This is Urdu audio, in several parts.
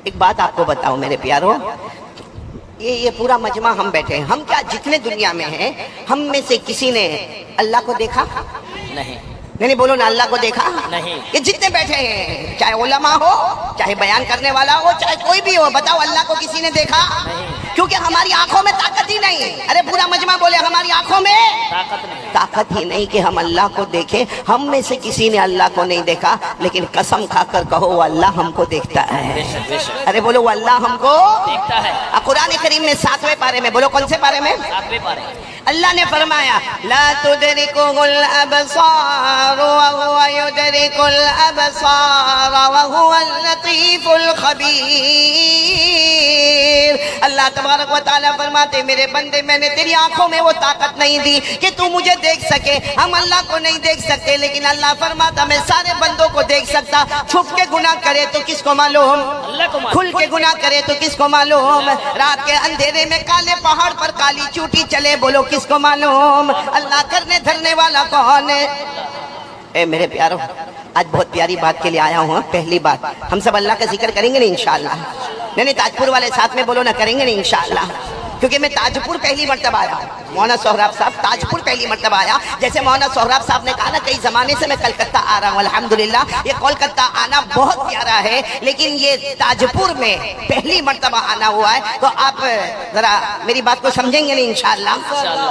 ایک بات آپ کو بتاؤں میرے پیارو، یہ پورا مجمع ہم بیٹھے ہیں، ہم کیا جتنے دنیا میں ہیں ہم میں سے کسی نے اللہ کو دیکھا؟ نہیں بولو نا، اللہ کو دیکھا نہیں۔ یہ جتنے بیٹھے ہیں، چاہے علماء ہو، چاہے بیان کرنے والا ہو، چاہے کوئی بھی ہو، بتاؤ اللہ کو کسی نے دیکھا؟ کیونکہ ہماری آنکھوں میں طاقت ہی نہیں ہے۔ ارے پورا مجمع بولے ہماری آنکھوں میں طاقت ہی نہیں کہ ہم اللہ کو دیکھیں۔ ہم میں سے کسی نے اللہ کو نہیں دیکھا، لیکن قسم کھا کر کہو وہ اللہ ہم کو دیکھتا ہے۔ ارے بولو وہ اللہ ہم کو دیکھتا ہے۔ قرآن کریم میں 7ویں پارے میں، بولو کون سے پارے میں؟ 7ویں پارے۔ اللہ نے فرمایا لا تدرکہ الابصار وهو يدرك الابصار وهو اللطيف الخبیر۔ اللہ تبارک و تعالیٰ فرماتے میرے بندے میں نے تیری آنکھوں میں وہ طاقت نہیں دی کہ تو مجھے دیکھ سکے۔ ہم اللہ کو نہیں دیکھ سکتے، لیکن اللہ فرماتا میں سارے بندوں کو دیکھ سکتا۔ چھپ کے گناہ کرے تو کس کو معلوم؟ کھل کے گناہ کرے تو کس کو معلوم؟ رات کے اندھیرے میں کالے پہاڑ پر کالی چوٹی چلے، بولو کس کو معلوم؟ اللہ کرنے دھرنے والا کون ہے؟ اے میرے پیارو، آج بہت پیاری بات کے لیے آیا ہوں۔ پہلی بات، ہم سب اللہ کا ذکر کریں گے نا انشاءاللہ؟ نہیں تاج پور والے ساتھ میں بولو نا، کریں گے نا انشاءاللہ؟ کیونکہ میں تاج پور پہلی مرتبہ آیا ہوں۔ مولانا سہراب صاحب تاج پور پہلی مرتبہ آیا۔ جیسے مولانا سہراب صاحب نے کہا نا کئی زمانے سے میں کلکتہ آ رہا ہوں، الحمدللہ یہ کولکتہ آنا بہت پیارا ہے، لیکن یہ تاج پور میں پہلی مرتبہ آنا ہوا ہے۔ تو آپ ذرا میری بات کو سمجھیں گے نا انشاءاللہ؟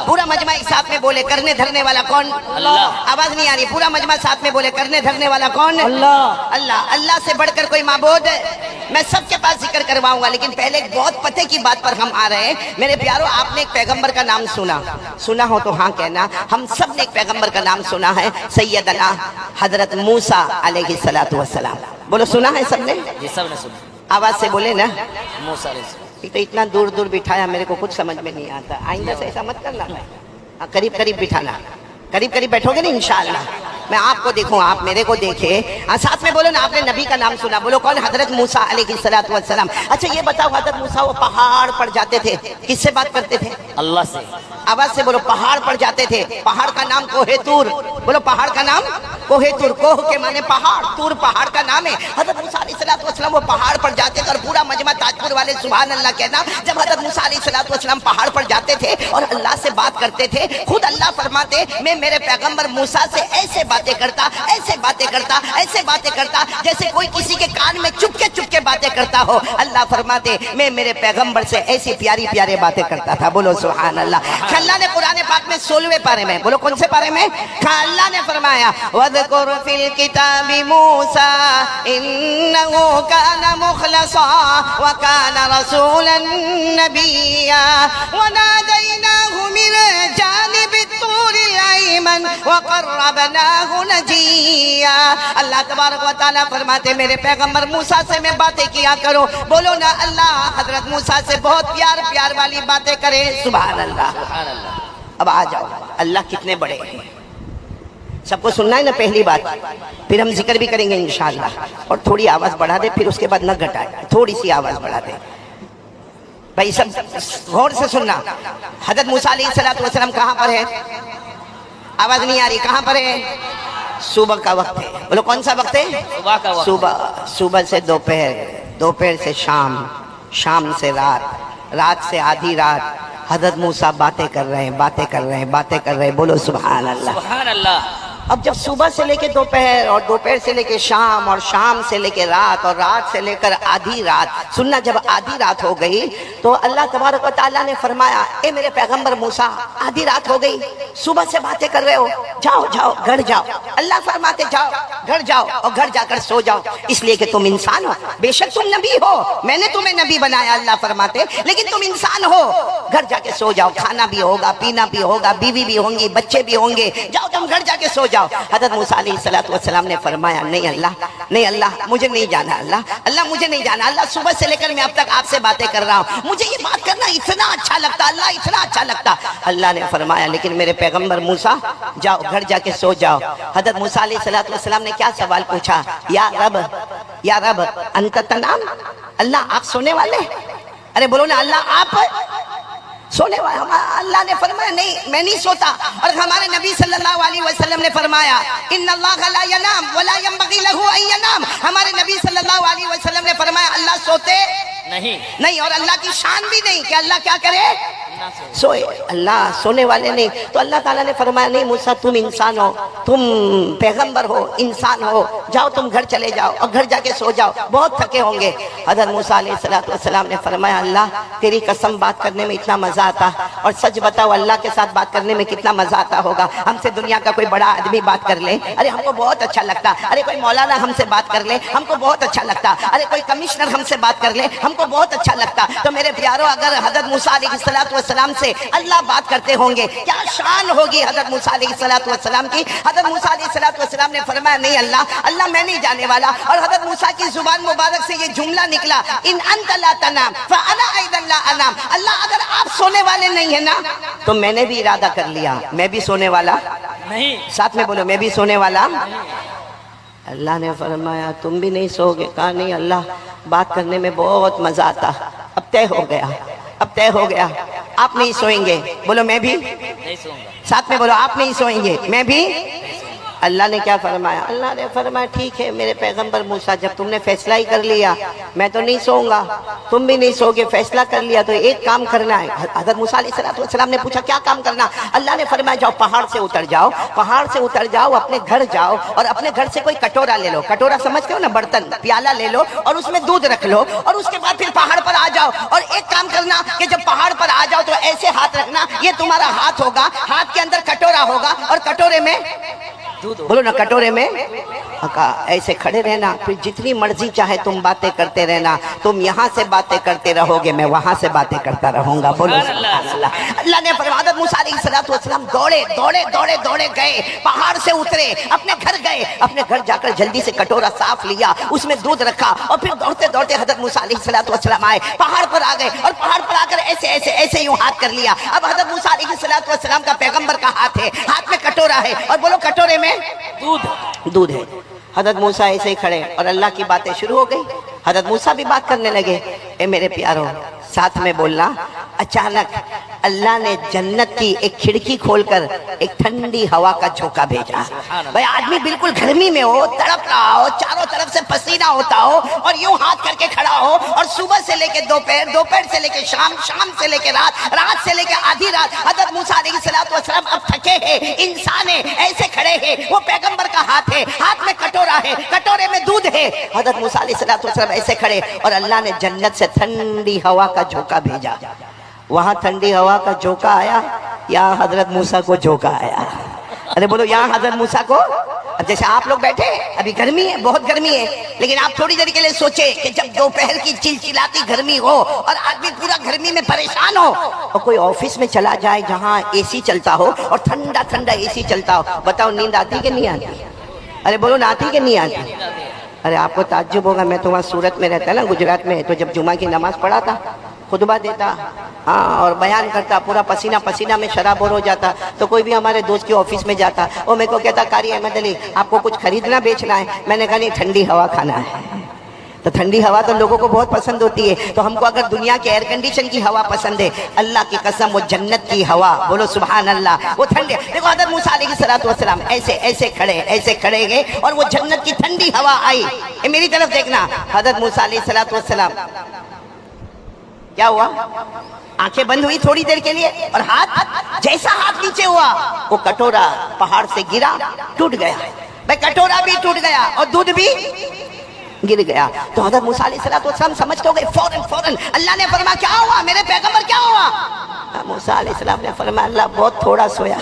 پورا مجمع ایک ساتھ میں بولے کرنے دھرنے والا کون؟ اللہ۔ آواز نہیں آ رہی، پورا مجمع ساتھ میں بولے کرنے دھرنے والا کون؟ اللہ۔ اللہ۔ اللہ سے بڑھ کر کوئی معبود؟ میں سب کے پاس ذکر کرواؤں گا، لیکن پہلے ایک بہت پتے کی بات پر ہم آ رہے ہیں۔ میرے پیارو، آپ نے ایک پیغمبر کا نام سنا ہو تو ہاں کہنا۔ ہم سب نے ایک پیغمبر کا نام سنا ہے، سیدنا حضرت موسیٰ علیہ السلام۔ بولو سنا ہے سب نے؟ جی سب نے سنا۔ آواز سے بولے نا، موسیٰ علیہ السلام۔ تو اتنا دور دور بٹھایا، میرے کو کچھ سمجھ میں نہیں آتا، آئندہ سے ایسا مت کرنا، قریب قریب بٹھانا، قریب قریب بیٹھو گے نا انشاءاللہ؟ میں آپ کو دیکھوں، آپ میرے کو دیکھے۔ ساتھ میں بولو نا، آپ نے نبی کا نام سنا، بولو کون؟ حضرت موسیٰ علیہ السلام۔ اچھا یہ بتاؤ، حضرت موسیٰ وہ پہاڑ پر جاتے تھے، کس سے بات کرتے تھے؟ اللہ سے۔ آواز سے بولو، پہاڑ پر جاتے تھے۔ پہاڑ کا نام کوہ طور، بولو پہاڑ کا نام کوہ طور۔ کوہ کے معنی پہاڑ، طور پہاڑ کا نام ہے۔ حضرت موسیٰ علیہ السلام وہ پہاڑ پر جاتے تھے، اور پورا مجمع تاج پور والے سبحان اللہ کہنا۔ جب حضرت موسیٰ علیہ السلام پہاڑ پر جاتے تھے اور اللہ سے بات کرتے تھے، خود اللہ فرماتے میں میرے پیغمبر موسیٰ سے ایسے باتیں کرتا، ایسے باتیں کرتا، ایسے باتیں کرتا جیسے کوئی کسی کے کان میں چپ کے باتیں کرتا ہو۔ اللہ فرماتے میں میرے پیغمبر سے ایسی پیاری پیارے باتیں کرتا تھا، بولو سبحان اللہ۔ اللہ نے قرآن پاک میں 16ویں پارے میں، بولو کون سے پارے میں؟ اللہ نے فرمایا وَاذْكُرْ فِي الْكِتَابِ مُوسَىٰ إِنَّهُ كَانَ مُخْلَصًا وَكَانَ رَسُولًا نَبِيًّا وَنَادَيْنَاهُ مِنْ جَانِبِ الطُّورِ الْأَيْمَنِ وَقَرَّبْنَاهُ نَجِيًّا۔ اللہ تبارک و تعالیٰ فرماتے میرے پیغمبر موسیٰ سے میں باتیں کیا کرو، بولو نا اللہ حضرت موسیٰ سے بہت پیار والی باتیں کرے، سبحان اللہ۔ اب آ جاؤ، اللہ کتنے بڑے ہیں، سب کو سننا ہے نا پہلی بات، پھر ہم ذکر بھی کریں گے انشاءاللہ۔ اور تھوڑی آواز بڑھا دے، پھر اس کے بعد نہ گھٹائے، تھوڑی سی آواز بڑھا دے بھائی، سب غور سے سننا۔ حضرت موسیٰ علیہ السلام کہاں پر ہے؟ آواز نہیں آ رہی، کہاں پر ہے؟ صبح کا وقت ہے، بولو کون سا وقت ہے؟ صبح کا وقت۔ صبح سے دوپہر، دوپہر سے شام، شام سے رات، رات سے آدھی رات، حضرت موسیٰ باتیں کر رہے ہیں، بولو سبحان اللہ۔ سبحان اللہ۔ اب جب صبح سے لے کے دوپہر، اور دوپہر سے لے کے شام، اور شام سے لے کے رات، اور رات سے لے کر آدھی رات، سننا جب آدھی رات ہو گئی تو اللہ تبارک و تعالیٰ نے فرمایا اے میرے پیغمبر موسیٰ، آدھی رات ہو گئی، صبح سے باتیں کر رہے ہو، جاؤ گھر جاؤ۔ اللہ فرماتے جاؤ گھر جاؤ، اور گھر جا کر سو جاؤ، اس لیے کہ تم انسان ہو، بے شک تم نبی ہو، میں نے تمہیں نبی بنایا اللہ فرماتے، لیکن تم انسان ہو، گھر جا کے سو جاؤ، کھانا بھی ہوگا، پینا بھی ہوگا، بیوی بھی ہوں گی، بچے بھی ہوں گے، جاؤ تم گھر جا کے سو جاؤ۔ حضرت موسیٰ علیہ السلام نے فرمایا نہیں اللہ مجھے نہیں جانا، اللہ مجھے نہیں جانا، اللہ صبح سے لے کر میں اب تک آپ سے باتیں کر رہا ہوں، مجھے یہ بات کرنا اتنا اچھا لگتا، اللہ اتنا اچھا لگتا۔ اللہ نے فرمایا لیکن میرے پیغمبر موسیٰ جاؤ گھر جا کے سو جاؤ۔ حضرت موسیٰ علیہ السلام نے کیا سوال پوچھا؟ یا رب انت تنام، اللہ آپ سونے والے؟ ارے بولو نا اللہ آپ سونے والا اللہ نے فرمایا نہیں میں نہیں سوتا. اور ہمارے نبی صلی اللہ علیہ وسلم نے فرمایا ان اللہ لا ینام ولا ينبغي له ان ينام. ہمارے نبی صلی اللہ علیہ وسلم نے فرمایا اللہ سوتے نہیں اور اللہ کی شان بھی نہیں کہ اللہ کیا کرے سوئے. اللہ سونے والے نہیں. تو اللہ تعالیٰ نے فرمایا نہیں موسیٰ تم انسان ہو, تم پیغمبر ہو, انسان ہو, جاؤ تم گھر چلے جاؤ اور گھر جا کے سو جاؤ, بہت تھکے ہوں گے. حضرت موسیٰ علیہ السلام نے فرمایا اللہ تیری قسم بات کرنے میں اتنا مزہ آتا, اور سچ بتاؤ اللہ کے ساتھ بات کرنے میں کتنا مزہ آتا ہوگا. ہم سے دنیا کا کوئی بڑا آدمی بات کر لے ارے ہم کو بہت اچھا لگتا, ارے کوئی مولانا ہم سے بات کر لے ہم کو بہت اچھا لگتا, ارے کوئی کمشنر ہم سے بات کر لے ہم کو بہت اچھا لگتا. تو میرے پیارو اگر حضرت موسیٰ علیہ السلام سے اللہ بات کرتے ہوں گے کیا شان ہوگی حضرت موسیٰ علیہ السلام کی. حضرت موسیٰ علیہ السلام نے فرمایا نہیں اللہ میں نہیں جانے والا. اور حضرت موسیٰ کی زبان مبارک سے یہ جملہ نکلا ان انت لا تنام فانا ایضا لا انام. اللہ اگر آپ سونے والے نہیں ہیں نا تو میں نے بھی ارادہ کر لیا میں بھی سونے والا نہیں. ساتھ میں بولو میں بھی سونے والا. اللہ نے فرمایا تم بھی نہیں سو گے. کہا نہیں اللہ بات کرنے میں بہت مزہ آتا, اب طے ہو گیا آپ نہیں سوئیں گے. بولو میں بھی نہیں سوؤں گا. ساتھ میں بولو آپ نہیں سوئیں گے میں بھی. اللہ نے کیا فرمایا؟ اللہ نے فرمایا ٹھیک ہے میرے پیغمبر موسیٰ جب تم نے فیصلہ ہی کر لیا میں تو نہیں سوؤں گا, تم بھی نہیں سو گے, فیصلہ کر لیا تو ایک کام کرنا ہے. حضرت موسیٰ علیہ السلام نے پوچھا کیا کام کرنا؟ اللہ نے فرمایا جاؤ پہاڑ سے اتر جاؤ اپنے گھر جاؤ اور اپنے گھر سے کوئی کٹورا لے لو. کٹورا سمجھتے ہو نا, برتن, پیالہ لے لو اور اس میں دودھ رکھ لو اور اس کے بعد پھر پہاڑ پر آ جاؤ. اور ایک کام کرنا کہ جب پہاڑ پر آ جاؤ تو ایسے ہاتھ رکھنا, یہ تمہارا ہاتھ ہوگا, ہاتھ کے اندر کٹورا ہوگا اور کٹورے میں بولو نا کٹورے میں ایسے کھڑے رہنا. پھر جتنی مرضی چاہے تم باتیں کرتے رہنا, تم یہاں سے باتیں کرتے رہو گے میں وہاں سے باتیں کرتا رہوں گا. بولو اللہ نے فرمایا حضرت موسیٰ علیہ السلام دوڑے گئے, پہاڑ سے اترے, اپنے گھر گئے, اپنے گھر جا کر جلدی سے کٹورا صاف لیا, اس میں دودھ رکھا اور پھر دوڑتے حضرت موسیٰ علیہ السلام آئے, پہاڑ پر آ گئے اور پہاڑ پر آ کر ایسے یوں ہاتھ کر لیا. اب حضرت موسیٰ علیہ السلام کا پیغمبر کا ہاتھ ہے, ہاتھ میں کٹورا ہے اور بولو کٹورے میں دودھ ہے. حضرت موسیٰ ایسے ہی کھڑے اور اللہ کی باتیں شروع ہو گئی. حضرت موسیٰ بھی بات کرنے لگے. اے میرے پیارو ساتھ میں بولنا, اچانک اللہ نے جنت کی ایک کھڑکی کھول کر ایک ٹھنڈی ہوا کا جھونکا بھیجا. بھائی آدمی بالکل گرمی میں ہو, تڑپ رہا ہو, چاروں طرف سے پسینہ ہوتا ہو اور یوں ہاتھ کر کے کھڑا ہو, اور صبح سے لے کے دوپہر سے لے کے شام سے لے کے رات سے لے کے آدھی رات حضرت موسیٰ علیہ السلام اب تھکے ہیں, انسان ہے, ایسے کھڑے ہیں. وہ پیغمبر کا ہاتھ ہے, ہاتھ میں کٹورا ہے, کٹورے میں دودھ ہے. حضرت موسیٰ علیہ السلام ایسے کھڑے اور اللہ نے جنت سے ٹھنڈی ہوا کا جھونکا بھیجا. وہاں ٹھنڈی ہوا کا جھونکا آیا, یہاں حضرت موسیٰ کو جھونکا آیا. ارے بولو یہاں حضرت موسیٰ کو. جیسے آپ لوگ بیٹھے ابھی گرمی ہے, بہت گرمی ہے, لیکن آپ تھوڑی دیر کے لیے سوچے کہ جب دوپہر کی چلچلاتی گرمی ہو اور آدمی پورا گرمی میں پریشان ہو اور کوئی آفس میں چلا جائے جہاں اے سی چلتا ہو اور ٹھنڈا اے سی چلتا ہو, بتاؤ نیند آتی کہ نہیں آتی؟ ارے بولو نہ آتی کہ نہیں آتی؟ ارے آپ کو تعجب ہوگا, میں تو وہاں سورت میں رہتا نا, گجرات میں, تو جب جمعہ کی نماز پڑھا تھا, خطبہ دیتا اور بیان کرتا, پورا پسینہ میں شرابور ہو جاتا, تو کوئی بھی ہمارے دوست کے آفس میں جاتا, وہ میرے کو کہتا قاری احمد علی آپ کو کچھ خریدنا بیچنا ہے؟ میں نے کہا نہیں ٹھنڈی ہوا کھانا ہے. تو ٹھنڈی ہوا تو لوگوں کو بہت پسند ہوتی ہے, تو ہم کو اگر دنیا کے ایئر کنڈیشن کی ہوا پسند ہے, اللہ کی قسم وہ جنت کی ہوا, بولو سبحان اللہ, وہ ٹھنڈی. دیکھو حضرت موسیٰ علیہ السلام ایسے کھڑے گئے اور وہ جنت کی ٹھنڈی ہوا آئی. میری طرف دیکھنا, حضرت موسیٰ علیہ السلام کیا ہوا, آنکھیں بند ہوئی تھوڑی دیر کے لیے اور جیسا ہاتھ نیچے ہوا وہ کٹورا پہاڑ سے گرا, ٹوٹ گیا. بھائی کٹورا بھی ٹوٹ گیا اور دودھ بھی گر گیا. تو حضرت موسیٰ علیہ السلام سمجھتے ہو گئے, فوراً اللہ نے فرمایا کیا ہوا میرے پیغمبر, کیا ہوا؟ موسیٰ علیہ السلام نے فرمایا اللہ بہت تھوڑا سویا,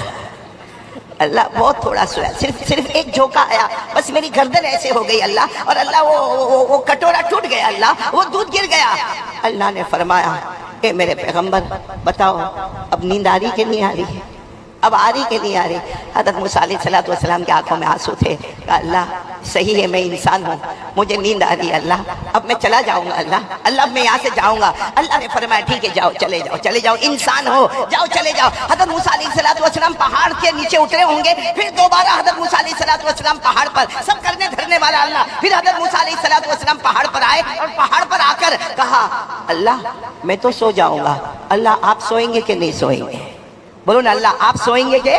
صرف ایک جھونکا آیا, بس میری گردن ایسے ہو گئی اللہ, اور اللہ وہ کٹورا ٹوٹ گیا, اللہ وہ دودھ گر گیا. اللہ نے فرمایا اے میرے پیغمبر بتاؤ اب نیند آ رہی کہ نہیں آ رہی ہے؟ اب آ رہی کہ نہیں آ رہی؟ حضرت موسیٰ علیہ السلام کی آنکھوں میں آنسو تھے. کہا اللہ صحیح ہے میں انسان ہوں, مجھے نیند آ رہی ہے اللہ, اب میں چلا جاؤں گا اللہ اب میں یہاں سے جاؤں گا. اللہ نے فرمایا ٹھیک ہے جاؤ, چلے جاؤ, انسان ہو, جاؤ چلے جاؤ. حضرت موسیٰ علیہ السلام پہاڑ کے نیچے اترے ہوں گے, پھر دوبارہ حضرت موسیٰ علیہ السلام پہاڑ پر, سب کرنے دھرنے والا اللہ. پھر حضرت موسیٰ علیہ السلام پہاڑ پر آئے اور پہاڑ پر آ کر کہا اللہ میں تو سو جاؤں گا, اللہ آپ سوئیں گے کہ نہیں سوئیں گے؟ بولو نا اللہ آپ سوئیں گے کہ؟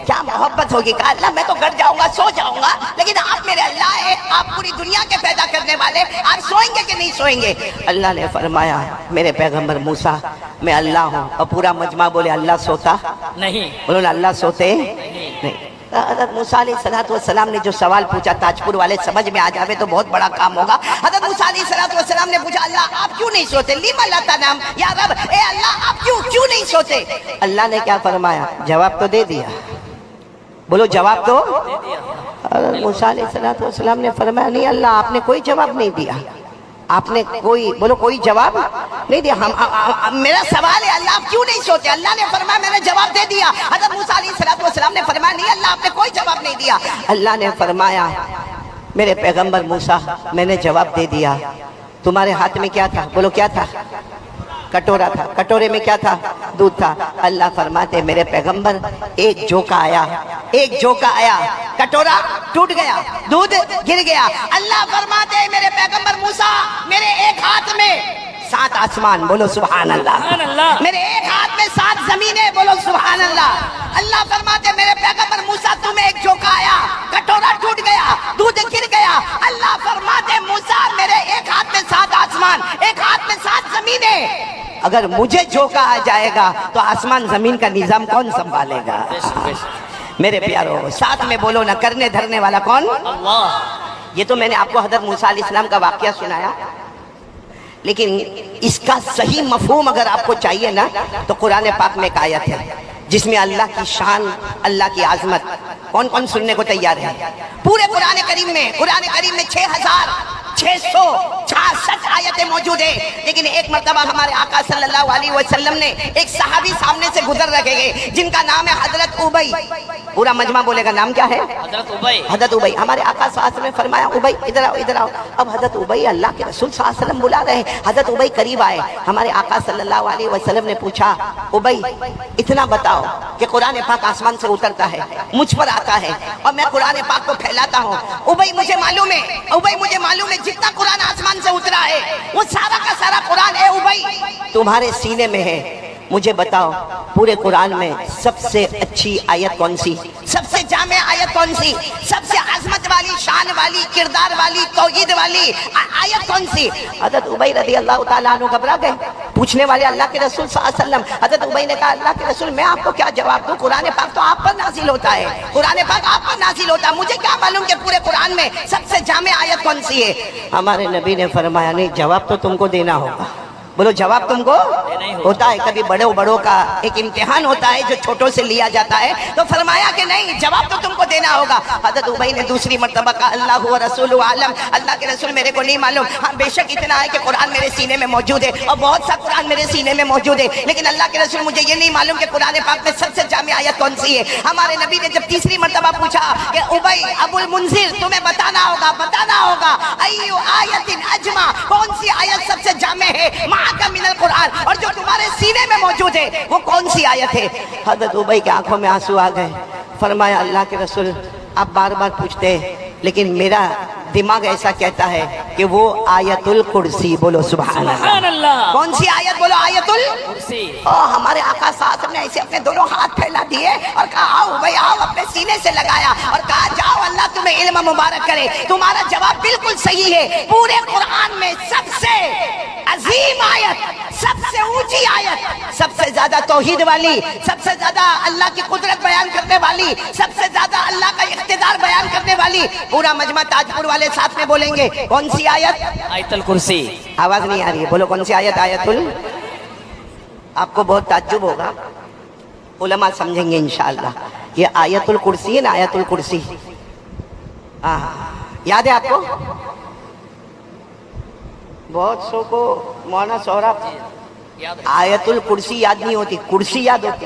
کیا محبت ہوگی. کہا اللہ میں تو گڑ جاؤں گا, سو جاؤں گا, لیکن آپ میرے اللہ ہیں, آپ پوری دنیا کے پیدا کرنے والے, آپ سوئیں گے کہ نہیں سوئیں گے؟ اللہ نے فرمایا میرے پیغمبر موسیٰ میں اللہ ہوں. اور پورا مجمع بولے اللہ سوتا نہیں. بولو نا اللہ سوتے نہیں. حضرت موسیٰ علیہ السلام نے جو سوال پوچھا, تاج پور والے سمجھ میں آ جاوے تو بہت بڑا کام ہوگا. حضرت موسیٰ علیہ السلام نے پوچھا اللہ آپ کیوں نہیں سوتے؟ لیما لا تنام, یا رب اے اللہ آپ کیوں نہیں سوتے؟ اللہ نے کیا فرمایا؟ جواب تو دے دیا. بولو جواب تو. حضرت موسیٰ علیہ السلام نے فرمایا نہیں اللہ آپ نے کوئی جواب نہیں دیا, آپ نے کوئی جواب نہیں دیا. میرا سوال ہے اللہ آپ کیوں نہیں سوتے؟ اللہ نے فرمایا میں نے جواب دے دیا. حضرت موسیٰ علیہ السلام نے فرمایا نہیں اللہ آپ نے کوئی جواب نہیں دیا. اللہ نے فرمایا میرے پیغمبر موسیٰ میں نے جواب دے دیا. تمہارے ہاتھ میں کیا تھا؟ بولو کیا تھا؟ کٹورا تھا. کٹورے میں کیا تھا؟ دودھ تھا. اللہ فرماتے میرے پیغمبر ایک جھونکا آیا, کٹورا ٹوٹ گیا, دودھ گر گیا. اللہ فرماتے میرے پیغمبر موسیٰ میرے ایک ہاتھ میں 7 آسمان, بولو سبحان اللہ, میرے ایک ہاتھ میں 7 زمینیں, بولو سبحان اللہ. اللہ فرماتے میرے پیغمبر موسیٰ تمہیں ایک جھونکا آیا, کٹورا ٹوٹ گیا, دودھ گر گیا. اللہ فرماتے موسیٰ میرے ایک ہاتھ میں 7 آسمان, ایک ہاتھ میں 7 زمینیں. اگر مجھے جھونکا آ جائے گا تو آسمان زمین کا نظام کون سنبھالے گا؟ میرے پیارو ساتھ میں بولو نا, کرنے دھرنے والا کون؟ اللہ. یہ تو میں نے آپ کو حضرت موسیٰ علیہ السلام کا واقعہ سنایا, لیکن اس کا صحیح مفہوم اگر آپ کو چاہیے نا تو قرآن پاک میں ایک آیت ہے جس میں اللہ کی شان, اللہ کی عظمت, کون سننے کو تیار ہے؟ پورے قرآن کریم میں 6666 آیتیں موجود ہیں. لیکن ایک مرتبہ ہمارے آقا صلی اللہ علیہ وسلم نے ایک صحابی سامنے سے گزر رکھے گئے جن کا نام ہے حضرت ابی. پورا مجمع بولے گا نام کیا ہے؟ حضرت ابی. ہمارے آقا صلی اللہ علیہ وسلم نے فرمایا ابی ادھر آؤ. اب حضرت ابی اللہ کے رسول صلی اللہ علیہ وسلم بلا رہے ہیں. حضرت ابی قریب آئے. ہمارے آقا صلی اللہ علیہ وسلم نے پوچھا ابی اتنا بتاؤ کہ قرآن پاک آسمان سے اترتا ہے, مجھ پر آتا ہے اور میں قرآن پاک کو پھیلاتا ہوں. ابی مجھے معلوم ہے جتنا قرآن آسمان سے اترا ہے وہ سارا کا سارا قرآن ہے ابی تمہارے سینے میں ہے. مجھے بتاؤ پورے قرآن میں سب سے اچھی آیت کون سی, سب سے جامع آیت کون سی, سب سے عظمت والی, شان والی, کردار والی, توحید والی آیت کون سی؟ حضرت ابی رضی اللہ تعالیٰ عنہ گھبرا گئے. پوچھنے والے اللہ کے رسول صلی اللہ علیہ وسلم. حضرت ابی نے کہا اللہ کے رسول میں آپ کو کیا جواب دوں, قرآن پاک تو آپ پر نازل ہوتا ہے, قرآن پاک آپ پر نازل ہوتا ہے, مجھے کیا معلوم کہ پورے قرآن میں سب سے جامع آیت کون سی ہے؟ ہمارے نبی نے فرمایا نہیں جواب تو تم کو دینا ہوگا. بولو جواب تم کو ہوتا ہے. کبھی بڑوں کا ایک امتحان ہوتا ہے جو چھوٹوں سے لیا جاتا ہے, تو فرمایا کہ نہیں جواب تو تم کو دینا ہوگا. حضرت ابی نے دوسری مرتبہ کہا اللہ و رسول عالم, اللہ کے رسول میرے کو نہیں معلوم. ہاں بے شک اتنا ہے کہ قرآن میرے سینے میں موجود ہے اور بہت سا قرآن میرے سینے میں موجود ہے, لیکن اللہ کے رسول مجھے یہ نہیں معلوم کہ قرآن پاک میں سب سے جامع آیت کون سی ہے. ہمارے نبی نے جب تیسری مرتبہ پوچھا کہ ابی ابو المنذر تمہیں بتانا ہوگا ایو آیت اجمع, کون سی آیت سب سے جامع ہے معک من القرآن, اور جو تمہارے سینے میں موجود ہے وہ کون سی آیت ہے؟ حضرت ابی کے آنکھوں میں آنسو آ گئے. فرمایا اللہ کے رسول آپ بار بار پوچھتے ہیں لیکن میرا دماغ ایسا کہتا ہے کہ وہ آیت الکرسی. بولو سبحان اللہ. کون سی آیت؟ بولو آیت الکرسی. ہمارے آقا صلی اللہ علیہ وسلم نے ایسے اپنے دونوں ہاتھ پھیلا دیے اور کہا آؤ بھائی آؤ, اپنے سینے سے لگایا اور کہا جاؤ اللہ تمہیں علم مبارک کرے. تمہارا جواب بالکل صحیح ہے. پورے قرآن میں سب سے عظیم آیت, سب سے اونچی آیت, سب سے زیادہ توحید والی, سب سے زیادہ اللہ کی قدرت بیان کرنے والی, سب سے زیادہ اللہ کا اقتدار بیان کرنے والی, پورا مجمع تاج پور والے ساتھ میں بولیں گے کون سی آیت؟ آیت الکرسی. آواز نہیں آ رہی ہے, بولو کون سی آیت؟ آیت آپ کو بہت تعجب ہوگا, علماء سمجھیں گے انشاءاللہ. یہ آیت الکرسی ہے نا, آیت الکرسی یاد ہے آپ کو؟ بہت سو کو مولانا سہراب آیت الکرسی یاد نہیں ہوتی, کرسی یاد ہوتی.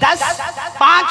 10, 5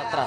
17।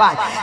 5।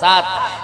7।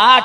8।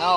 9।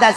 10।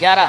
11।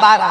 12।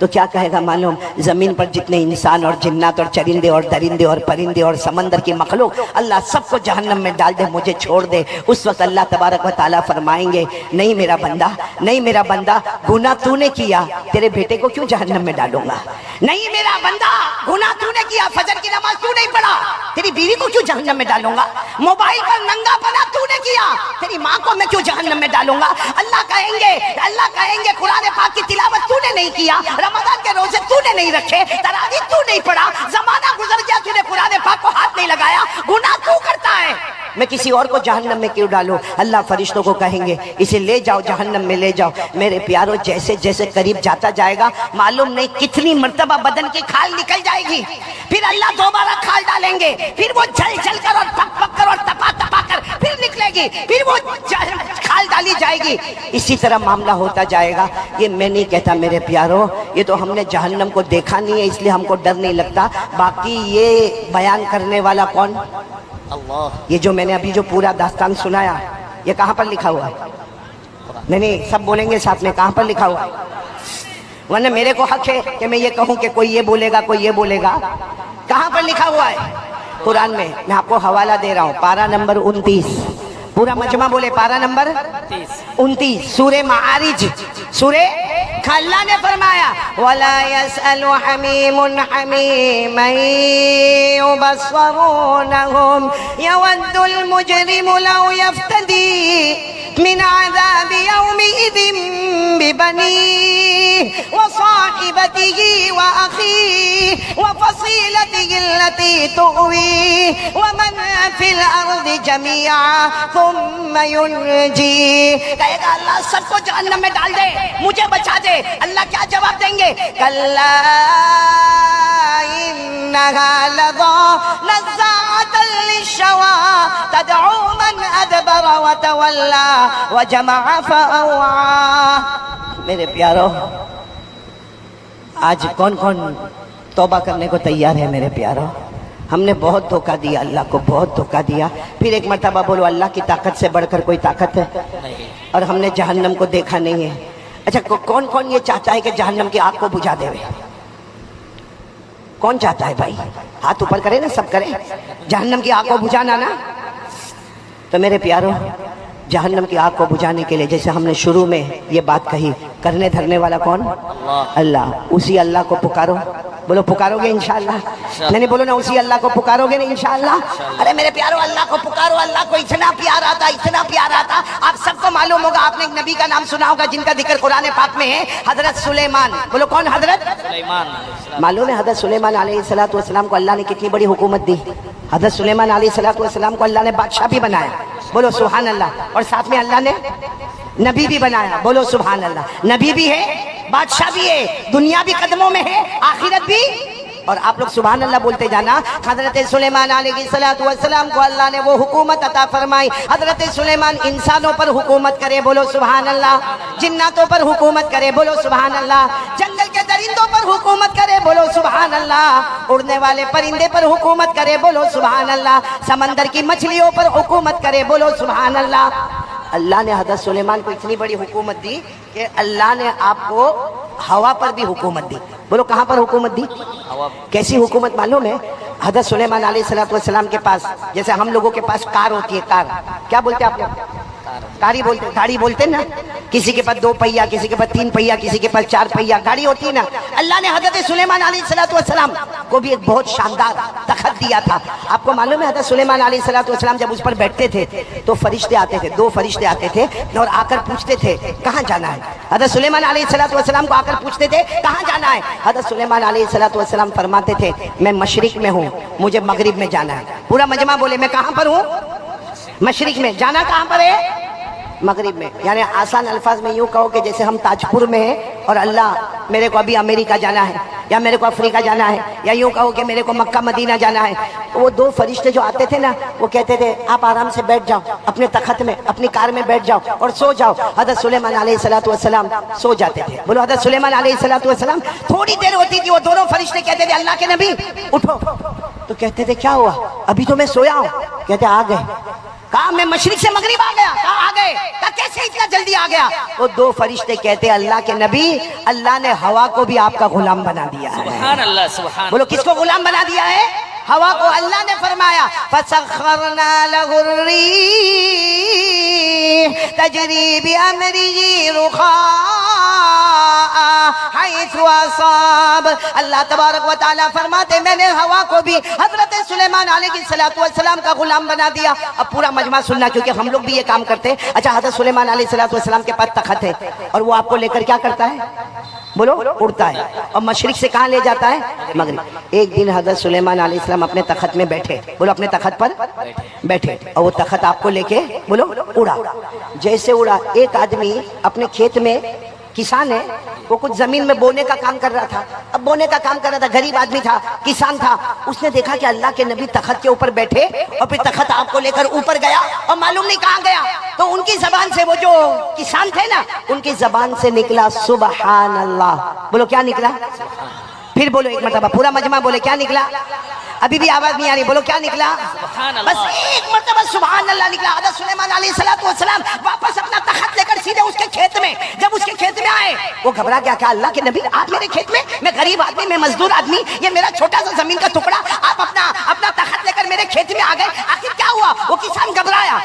تو کیا کہے گا معلوم؟ زمین پر جتنے انسان اور جنات اور چرندے اور درندے اور پرندے اور سمندر کی مخلوق، اللہ سب کو جہنم میں ڈال دے، مجھے چھوڑ دے۔ اس وقت اللہ تبارک و تعالیٰ فرمائیں گے نہیں میرا بندہ، نہیں میرا بندہ، گناہ تو نے کیا، تیرے بیٹے کو کیوں جہنم میں ڈالوں گا؟ نہیں میرا بندہ، گناہ تو نے کیا، فجر کی نماز تو نہیں پڑھا، تیری بیوی کو کیوں جہنم میں ڈالوں گا؟ موبائل پر ننگا پنا تو نے کیا، تیری ماں کو میں کیوں جہنم میں ڈالوں گا؟ اللہ کہیں گے قرآن پاک کی تلاوت تو نے نہیں کیا، رمضان کے روزے تو نے نہیں رکھے، تراویح تو نہیں پڑھا، زمانہ گزر گیا تو نے قرآن پاک کو ہاتھ نہیں لگایا، گناہ تو کرتا ہے، میں کسی اور کو جہنم میں کیوں ڈالوں؟ اللہ فرشتوں کو کہیں گے اسے لے جاؤ جہنم میں لے جاؤ۔ میرے پیارو جیسے جیسے قریب جاتا جائے گا معلوم نہیں کتنی مرتبہ بدن کی کھال نکل جائے گی، پھر اللہ دوبارہ کھال ڈالیں گے، پھر وہ جل جل کر اور پک پک کر اور تپا تپا کر پھر نکلے گی، پھر وہ کھال ڈالی جائے گی، اسی طرح معاملہ ہوتا جائے گا۔ یہ میں نہیں کہتا میرے پیارو، یہ تو ہم نے جہنم کو دیکھا نہیں ہے اس لیے ہم کو ڈر نہیں لگتا، باقی یہ بیان کرنے والا کون؟ اللہ۔ یہ جو میں نے ابھی جو پورا داستان سنایا یہ کہاں پر لکھا ہوا ہے؟ نہیں سب بولیں گے ساتھ میں، کہاں پر لکھا ہوا ہے؟ ورنہ میرے کو حق ہے کہ میں یہ کہوں کہ کوئی یہ بولے گا کوئی یہ بولے گا، کہاں پر لکھا ہوا ہے؟ قرآن میں۔ میں آپ کو حوالہ دے رہا ہوں، پارہ نمبر 29، پورا مجمع بولے پارہ نمبر 29، سورہ معارج، سورہ اللہ نے فرمایا وَلَا يَسْأَلُ حَمِيمٌ حَمِيمًا يُبَصَّرُونَهُمْ يَوَدُّ الْمُجْرِمُ لَوْ يَفْتَدِي مِنْ عَذَابِ يَوْمِئِذٍ بِبَنِيهِ وَصَاحِبَتِهِ وَأَخِيهِ وَفَصِيلَتِهِ الَّتِي تُؤْوِيهِ وَمَنْ فِي الْأَرْضِ جَمِيعًا ثُمَّ يُنْجِيهِ۔ کہے گا اللہ سب کو جہنم میں ڈال دے، مجھے بچا دے، اللہ کیا جواب دیں گے؟ کَلَّا إِنَّهَا لَظَىٰ نَزَّاعَةً لِلشَّوَىٰ تَدْعُو مَنْ أَدْبَرَ وَتَوَلَّىٰ وَجَمَعَ فَأَوْعَىٰ۔ میرے پیارو آج کون کون توبہ کرنے کو تیار ہے؟ میرے پیارو ہم نے بہت دھوکہ دیا، اللہ کو بہت دھوکہ دیا۔ پھر ایک مرتبہ بولو اللہ کی طاقت سے بڑھ کر کوئی طاقت ہے؟ اور ہم نے جہنم کو دیکھا نہیں ہے۔ اچھا کون کون یہ چاہتا ہے کہ جہنم کی آگ کو بجھا دے؟ کون چاہتا ہے بھائی؟ ہاتھ اوپر کرے نا، سب کرے، جہنم کی آگ کو بجھانا نا۔ تو میرے پیارو جہنم کی آگ کو بجھانے کے لیے جیسے ہم نے شروع میں یہ بات کہی، کرنے دھرنے والا کون؟ اللہ۔ اسی اللہ کو پکارو، بولو پکارو گے انشاءاللہ؟ نہیں بولو نا اسی اللہ کو پکارو گے نا انشاءاللہ؟ ارے میرے پیارو اللہ کو پکارو، اللہ کو اتنا پیارا تھا، اتنا پیارا تھا۔ آپ سب کو معلوم ہوگا، آپ نے ایک نبی کا نام سنا ہوگا جن کا ذکر قرآن پاک میں ہے، حضرت سلیمان۔ بولو کون؟ حضرت سلیمان۔ معلوم ہے حضرت سلیمان علیہ السلام کو اللہ نے کتنی بڑی حکومت دی؟ حضرت سلیمان علیہ السلام کو اللہ نے بادشاہ بھی بنایا، بولو سبحان اللہ، اور ساتھ میں اللہ نے نبی بھی بنایا، بولو سبحان اللہ۔ نبی بھی ہے، بادشاہ بھی ہے، دنیا بھی قدموں میں ہے، آخرت بھی، اور آپ لوگ سبحان اللہ بولتے جانا۔ حضرت سلیمان علیہ السلام کو اللہ نے وہ حکومت عطا فرمائی۔ حضرت سلیمان انسانوں پر حکومت کرے، بولو سبحان اللہ، جناتوں پر حکومت کرے، بولو سبحان اللہ، جنگل کے درندوں پر حکومت کرے، بولو سبحان اللہ، اڑنے والے پرندے پر حکومت کرے، بولو سبحان اللہ، سمندر کی مچھلیوں پر حکومت کرے، بولو سبحان اللہ۔ اللہ نے حضرت سلیمان کو اتنی بڑی حکومت دی کہ اللہ نے آپ کو ہوا پر بھی حکومت دی، بولو کہاں پر حکومت دی؟ کیسی حکومت معلوم ہے؟ حضرت سلیمان علیہ السلام کے پاس جیسے ہم لوگوں کے پاس کار ہوتی ہے، کار کیا بولتے ہیں آپ لوگ؟ گاڑی بولتے ہیں نا، کسی کے پاس 2 پہیا، کسی کے پاس 3 پہیا، کسی کے پاس 4 پہیا گاڑی ہوتی ہے نا۔ اللہ نے حضرت سلیمان علیہ السلام کو بھی ایک بہت شاندار تخت دیا تھا۔ آپ کو معلوم ہے حضرت سلیمان علیہ السلام جب اس پر بیٹھتے تھے تو فرشتے آتے تھے، 2 فرشتے آتے تھے اور آ کر پوچھتے تھے کہاں جانا ہے؟ حضرت سلیمان علیہ السلام کو آ کر پوچھتے تھے کہاں جانا ہے؟ حضرت سلیمان علیہ السلام فرماتے تھے میں مشرق میں ہوں، مجھے مغرب میں جانا ہے۔ پورا مجمع بولے میں کہاں پر ہوں؟ مشرق میں۔ جانا کہاں پر ہے؟ مغرب میں۔ یعنی آسان الفاظ میں یوں کہو کہ جیسے ہم تاج پور میں ہیں اور اللہ میرے کو ابھی امریکہ جانا ہے یا میرے کو افریقہ جانا ہے، یا یوں کہو کہ میرے کو مکہ مدینہ جانا ہے، تو وہ 2 فرشتے جو آتے تھے نا وہ کہتے تھے آپ آرام سے بیٹھ جاؤ اپنے تخت میں، اپنی کار میں بیٹھ جاؤ اور سو جاؤ۔ حضرت سلیمان علیہ السلام سو جاتے تھے، بولو حضرت سلیمان علیہ السلام تھوڑی دیر ہوتی تھی وہ دونوں فرشتے کہتے تھے اللہ کے نبی اٹھو، تو کہتے تھے کیا ہوا؟ ابھی تو میں سویا ہوں۔ کہتے آ گئے۔ کہا میں مشرق سے مغرب آ گیا. کہا آ گئے. کہا کیسے اتنا جلدی آ گیا؟ وہ دو فرشتے کہتے اللہ کے نبی اللہ نے ہوا کو بھی آپ کا غلام بنا دیا ہے. سبحان اللہ سبحان. بولو کس کو غلام بنا دیا ہے؟ ہوا کو. اللہ نے فرمایا فَسَخَّرْنَا لَهُ الرِّيحَ تَجْرِي بِأَمْرِهِ رُخَاءً حَيْثُ أَصَابَ. اللہ تبارک و تعالیٰ فرماتے میں نے ہوا کو بھی حضرت سلیمان علیہ السلام کا غلام بنا دیا. اب پورا مجمع سننا کیونکہ ہم لوگ بھی یہ کام کرتے ہیں. اچھا حضرت سلیمان علیہ السلام کے پاس تخت ہے اور وہ آپ کو لے کر کیا کرتا ہے؟ بولو اڑتا ہے. اور مشرق سے کہاں لے جاتا ہے؟ مغرب. ایک دن حضرت سلیمان علیہ السلام اپنے تخت میں بیٹھے. بولو اپنے تخت پر بیٹھے اور وہ تخت آپ کو لے کے بولو اڑا. جیسے اڑا ایک آدمی اپنے کھیت میں کسان ہے وہ کچھ زمین میں بونے کا کام کر رہا تھا. اب بونے کا کام کر رہا تھا, غریب آدمی تھا, کسان تھا. اس نے دیکھا کہ اللہ کے نبی تخت کے اوپر بیٹھے اور پھر تخت آپ کو لے کر اوپر گیا اور معلوم نہیں کہاں گیا. تو ان کی زبان سے وہ جو کسان تھے نا ان کی زبان سے نکلا سبحان اللہ. بولو کیا نکلا؟ پھر بولو ایک مرتبہ پورا مجمع بولے کیا نکلا؟ ابھی بھی آواز نہیں آ رہی. بولو کیا نکلا؟ سبحان اللہ. بس ایک مرتبہ سبحان اللہ نکلا. حضرت سلیمان علیہ السلام واپس اپنا تخت لے کر سیدھے اس کے کھیت میں. جب اس کے کھیت میں آئے وہ گھبرا گیا. کیا اللہ کے نبی آپ میرے کھیت میں؟ میں غریب آدمی, میں مزدور آدمی, یہ میرا چھوٹا سا زمین کا ٹکڑا, آپ اپنا تخت لے کر میرے کھیت میں آ گئے, آخر کیا ہوا؟ وہ کسان گھبرایا.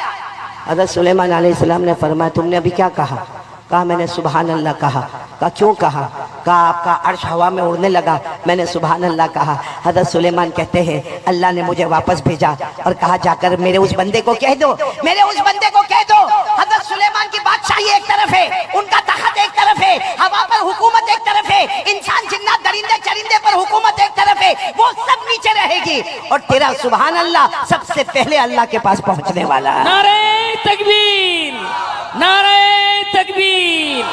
حضرت سلیمان علیہ السلام نے فرمایا تم نے ابھی کیا کہا؟ کہا میں نے سبحان اللہ کہا. کہا کیوں کہا؟ کہا آپ کا عرش ہوا میں اڑنے لگا, میں نے سبحان اللہ کہا. حضرت سلیمان کہتے ہیں اللہ نے مجھے واپس بھیجا اور کہا جا کر میرے اس بندے کو کہہ دو, میرے اس بندے کو کہہ دو. حضرت سلیمان کی بادشاہی ایک طرف ہے, ان کا تخت ایک طرف ہے, ہوا پر حکومت ایک طرف ہے, انسان جنات درندے چرندے پر حکومت ایک طرف ہے, وہ سب نیچے رہے گی اور تیرا سبحان اللہ سب سے پہلے اللہ کے پاس پہنچنے والا ہے. نعرہ تکبیر, نعرہ تکبیر.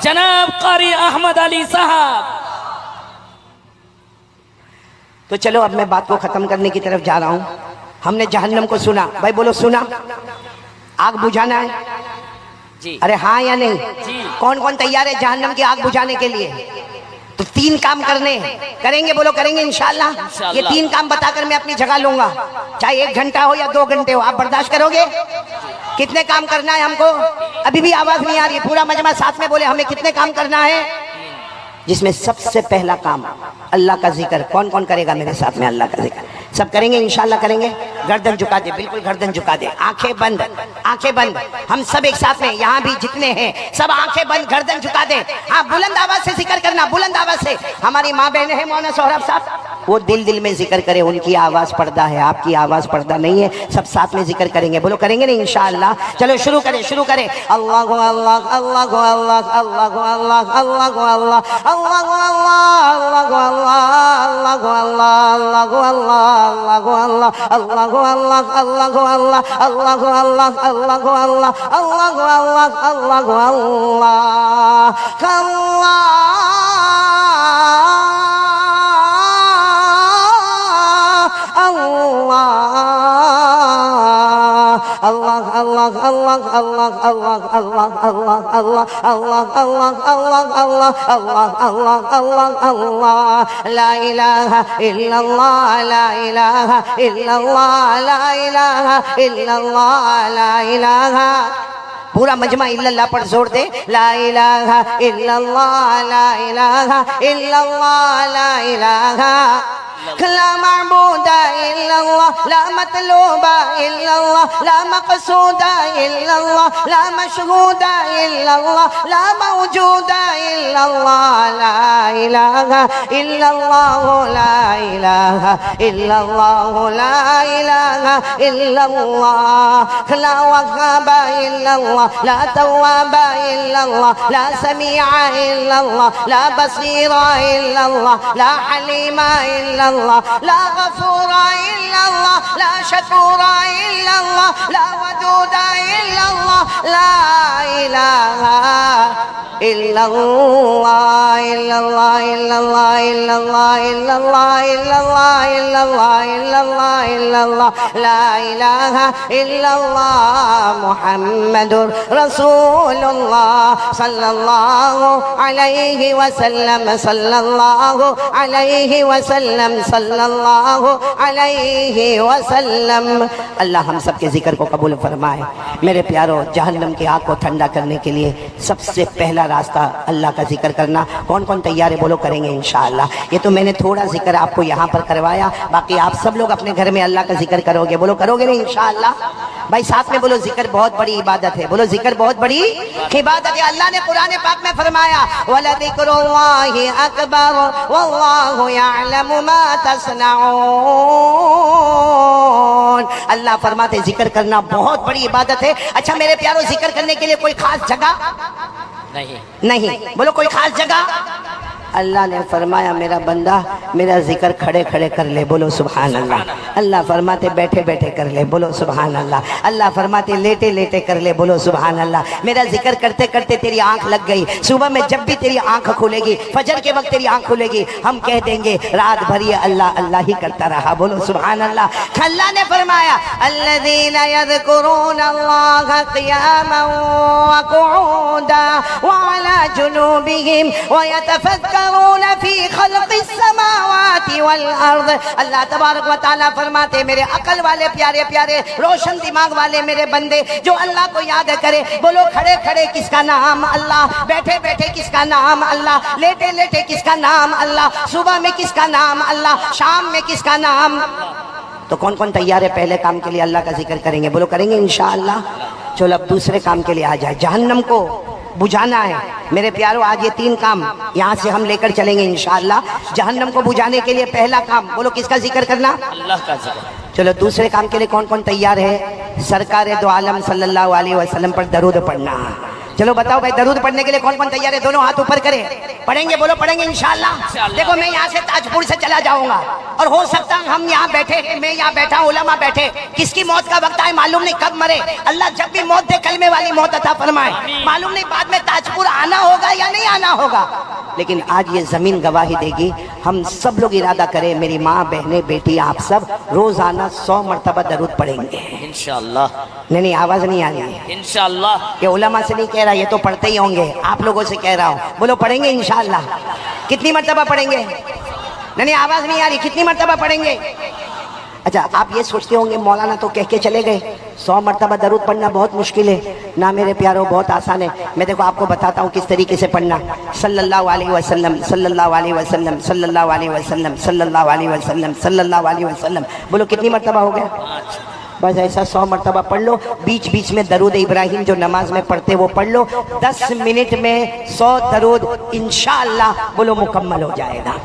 جناب قاری احمد علی صاحب. تو چلو اب میں بات کو ختم کرنے کی طرف جا رہا ہوں. ہم نے جہنم کو سنا. بھائی بولو سنا. آگ بجھانا ہے؟ جی. ارے ہاں یا نہیں؟ جی. کون کون تیار ہے جہنم کی آگ بجھانے کے لیے؟ تو تین کام کرنے کریں گے. بولو کریں گے انشاءاللہ. انشاءاللہ. یہ تین کام بتا کر میں اپنی جگہ لوں گا, چاہے 1 گھنٹہ ہو یا 2 گھنٹے ہو. آپ برداشت کرو گے؟ کتنے کام کرنا ہے ہم کو؟ ابھی بھی آواز نہیں آ رہی. پورا مجمع ساتھ میں بولے ہمیں کتنے کام کرنا ہے. جس میں سب سے پہلا کام اللہ کا ذکر. کون کون کرے گا میرے ساتھ میں اللہ کا ذکر؟ سب کریں گے انشاءاللہ کریں گے. گردن جھکا دے, بالکل گردن جھکا دے, آنکھیں بند, آنکھیں بند. ہم سب ایک ساتھ میں, یہاں بھی جتنے ہیں سب آنکھیں بند, گردن جھکا دے. ہاں بلند آواز سے ذکر کرنا, بلند آواز سے. ہماری ماں بہنیں ہیں مولانا سہراب صاحب, وہ دل میں ذکر کرے. ان کی آواز پردہ ہے, آپ کی آواز پردہ نہیں ہے. سب ساتھ میں ذکر کریں گے. بولو کریں گے نہیں انشاءاللہ. چلو شروع کریں, شروع کریں. اللہ اللہ اللہ اللہ اللہ اللہ اللہ اللہ اللہ لا الہ الا اللہ, لا الہ الا اللہ, لا الہ الا اللہ, لا الہ. پورا مجمع الا اللہ پر زور دے. لا الہ الا اللہ, لا الہ الا اللہ, لا الہ. لا معبود الا اللہ, لا مطلوب الا اللہ, لا مقصود الا اللہ, لا مشہود الا اللہ, لا موجود الا اللہ, لا الہ الا اللہ, لا الہ الا اللہ, لا الہ الا اللہ. لا وهاب الا اللہ, لا تواب الا اللہ, لا سمیع الا اللہ, لا بصیر الا اللہ, لا حلیم الا اللہ, لا غفور الا اللہ, لا شکور الا اللہ, لا ودود الا اللہ, لا الہ إلا الله إلا الله إلا الله إلا الله إلا الله إلا الله إلا الله إلا الله إلا الله لا إله إلا الله محمد رسول الله صلى الله عليه وسلم صلى الله عليه وسلم صلى الله عليه وسلم. اللہ ہم سب کے ذکر کو قبول فرمائے. میرے پیارو، جہنم کی آگ کو ٹھنڈا کرنے کے لیے سب سے پہلا راستہ اللہ کا ذکر کرنا. کون کون تیار ہے؟ بولو کریں گے انشاءاللہ. یہ تو میں نے تھوڑا ذکر آپ کو یہاں پر کروایا، باقی آپ سب لوگ اپنے گھر میں اللہ کا ذکر کرو گے. بولو کرو گے نہیں انشاءاللہ؟ بھائی ساتھ میں بولو ذکر بہت بڑی عبادت ہے. بولو ذکر بہت بڑی عبادت ہے. اللہ نے قرآن پاک میں فرمایا وَلَذِكْرُ اللَّهِ أَكْبَرُ وَاللَّهُ يَعْلَمُ مَا تَصْنَعُونَ. اللہ فرماتے ذکر کرنا بہت بڑی عبادت ہے. اچھا میرے پیارو، ذکر کرنے کے لیے کوئی خاص جگہ نہیں. بولو کوئی خاص جگہ. اللہ نے فرمایا میرا بندہ میرا ذکر کھڑے کھڑے کر لے. بولو سبحان اللہ. اللہ فرماتے بیٹھے بیٹھے کر لے. بولو سبحان اللہ. اللہ فرماتے لیٹے لیٹے کر لے. بولو سبحان اللہ. میرا ذکر کرتے کرتے تیری آنکھ لگ گئی. صبح میں جب بھی تیری آنکھ کھلے گی، فجر کے وقت تیری آنکھ کھلے گی، ہم کہہ دیں گے رات بھر یہ اللہ اللہ ہی کرتا رہا. بولو سبحان اللہ. اللہ نے فرمایا الذین یذکرون اللہ قیاما وقعودا وعلی جنوبہم ویتفکرون فی خلق السماوات والارض. اللہ تبارک و تعالیٰ فرماتے میرے عقل والے پیارے پیارے روشن دماغ والے میرے بندے جو اللہ کو یاد کرے. بولو کھڑے کھڑے کس کا نام اللہ، بیٹھے بیٹھے کس کا نام اللہ، لیٹے لیٹے کس کا نام اللہ، صبح میں کس کا نام اللہ، شام میں کس کا نام. تو کون کون تیار ہے پہلے کام کے لیے اللہ کا ذکر کریں گے؟ بولو کریں گے انشاءاللہ. چلو اب دوسرے کام کے لیے آ جائے. جہنم کو بجھانا ہے میرے پیارو. آج یہ 3 کام یہاں سے ہم لے کر چلیں گے انشاءاللہ. جہنم کو بجھانے کے لیے پہلا کام بولو کس کا ذکر کرنا؟ اللہ کا ذکر. چلو دوسرے کام کے لیے کون کون تیار ہے؟ سرکار دو عالم صلی اللہ علیہ وسلم پر درود پڑھنا. چلو بتاؤ بھائی درود پڑھنے کے لیے کون کون تیار ہے؟ دونوں ہاتھ اوپر کریں. پڑھیں گے؟ بولو پڑھیں گے انشاءاللہ. دیکھو میں یہاں سے تاج پور سے چلا جاؤں گا اور ہو سکتا ہے ہم یہاں بیٹھے، میں یہاں بیٹھا، علماء بیٹھے، کس کی موت کا وقت آئے معلوم نہیں، کب مرے. اللہ جب بھی موت دے کلمے والی موت عطا فرمائے. معلوم نہیں بعد میں تاج پور آنا ہوگا یا نہیں آنا ہوگا، لیکن آج یہ زمین گواہی دے گی. ہم سب لوگ ارادہ کریں، میری ماں، بہنیں، بیٹی، آپ سب روزانہ 100 مرتبہ درود پڑھیں گے انشاءاللہ. نہیں آواز نہیں آ رہی ہے انشاءاللہ. یہ علماء سے نہیں کہہ رہا، یہ تو پڑھتے ہی ہوں گے. آپ لوگوں سے کہہ رہا ہوں. بولو پڑھیں گے انشاءاللہ. کتنی مرتبہ پڑھیں گے؟ نہیں آواز نہیں آ رہی. کتنی مرتبہ پڑھیں گے؟ اچھا آپ یہ سوچتے ہوں گے مولانا تو کہہ کے چلے گئے 100 مرتبہ درود پڑھنا بہت مشکل ہے. نہ میرے پیاروں بہت آسان ہے. میں دیکھو آپ کو بتاتا ہوں کس طریقے سے پڑھنا. صلی اللہ علیہ وسلم صلی اللہ علیہ وسلم صلی اللہ علیہ وسلم صلی اللہ علیہ وسلم صلی اللہ علیہ وسلم. بولو کتنی مرتبہ ہو گیا؟ بس ایسا 100 مرتبہ پڑھ لو. بیچ بیچ میں درود ابراہیم جو نماز میں پڑھتے وہ پڑھ لو. 10 منٹ میں 100 درود انشاءاللہ بولو مکمل ہو جائے گا.